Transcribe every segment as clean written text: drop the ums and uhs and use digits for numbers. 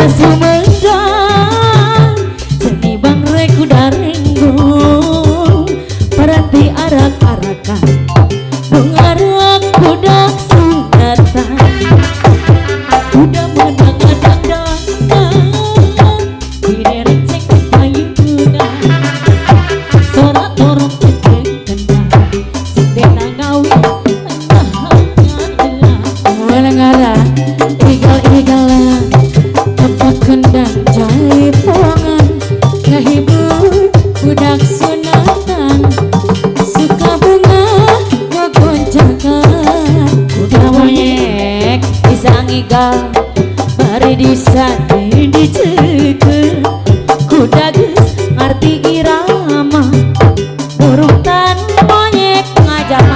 Sumedang seni bangre kuda renggong peranti arak-arakan pengarak kuda sunatan kuda menang-adang-dangan direrecek payungan sorak torong keceng kendang sindena ngawin ngara-ngara igal-igalan tempat kendang jaipongan ngehibur budak sunatan suka bunga ngegonjakan kuda monyek bisa ngigal bari disati dicekel kuda geus ngarti irama urutan monyek ngajama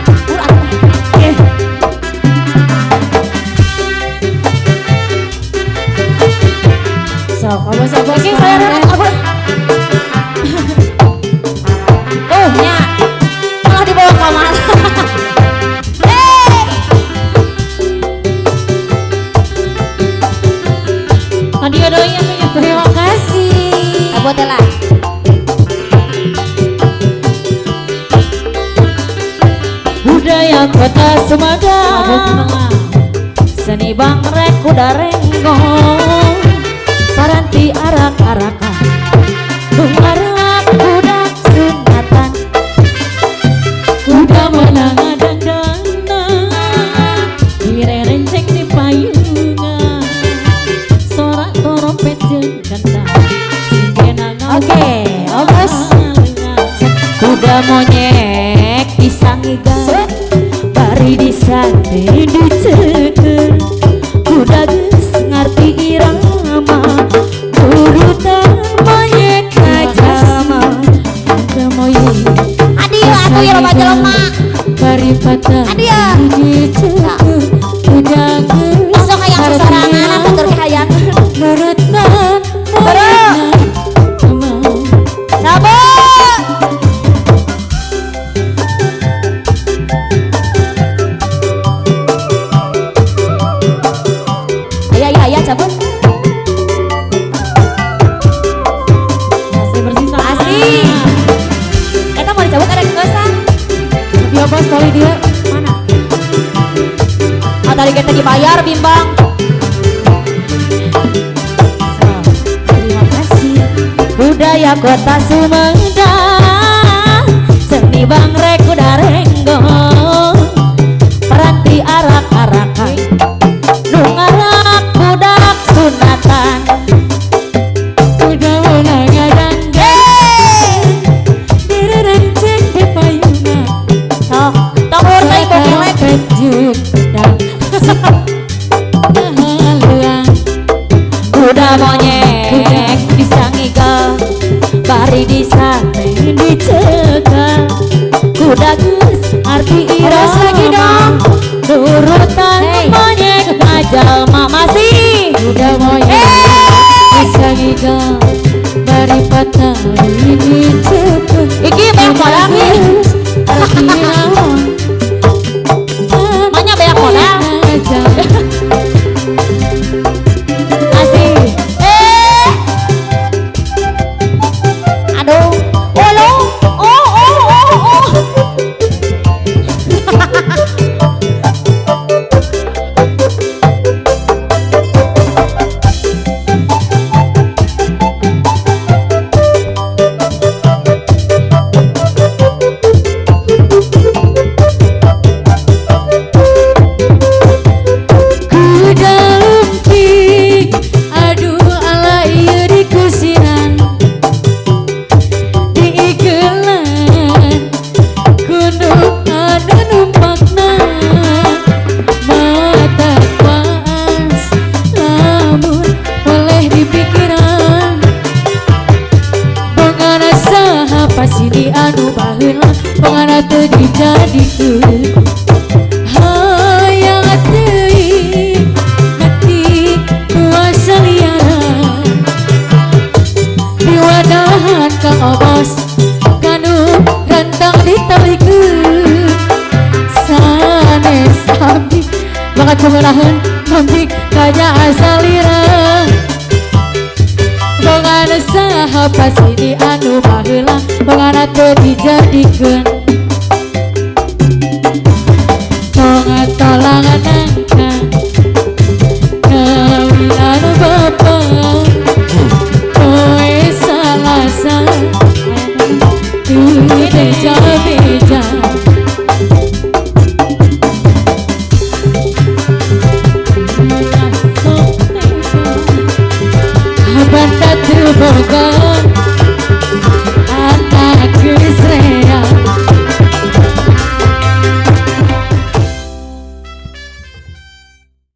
Abos ini saya abos. Nya malah dibawa kamar. Hadiah doi ya, terima kasih. Abot lah. Budaya kota Sumedang, seni bangre kuda renggong. Paranti arak-arakan pengarak kuda sunatan kuda menang-adang-dangan direrencek di payungan sorak trompet jeung kendang sindena ngawin kuda monyek bisa ngigal bari disate dicekel kuda geus ngarti irama urutan monyek ngajama kuda moyek adieu atuh ya loba jelema bari patah dicekel kuda geus sok aya sorangan batur kahayang nurutan Nabo Aya cabut masih bersisa asik kita mau dicabut ada kekosan dia bos kali dia mana tadi kita dibayar bimbang terima kasih budaya kota Sumedang seni bangre kuda renggong peranti arak-arakan nungarak budak sunatan kuda menang-adang-dangan direrecek di payungan sok tahun lagi kopi kendang kuda monyek bisa ngigal bari disate dicekal kuda geus arti iras lagi dong nurutan monyek ngajalma masih kuda monyek bisa ngigal bari patah dicekel iki banyak modal nih arti naon banyak modal asih aduh Sini anu baheula pangana teu dijadikeun hayang teuing mati kuasa liara diwadahan ka obos kanu rantang ditalikeun sanes abdi bakat kumarahan mambik kaja asalira pasti di anu baheula pengana teu dijadikeun tong tolangan nangka kawilan bapa kowe salasa tu beja-beja banda terboga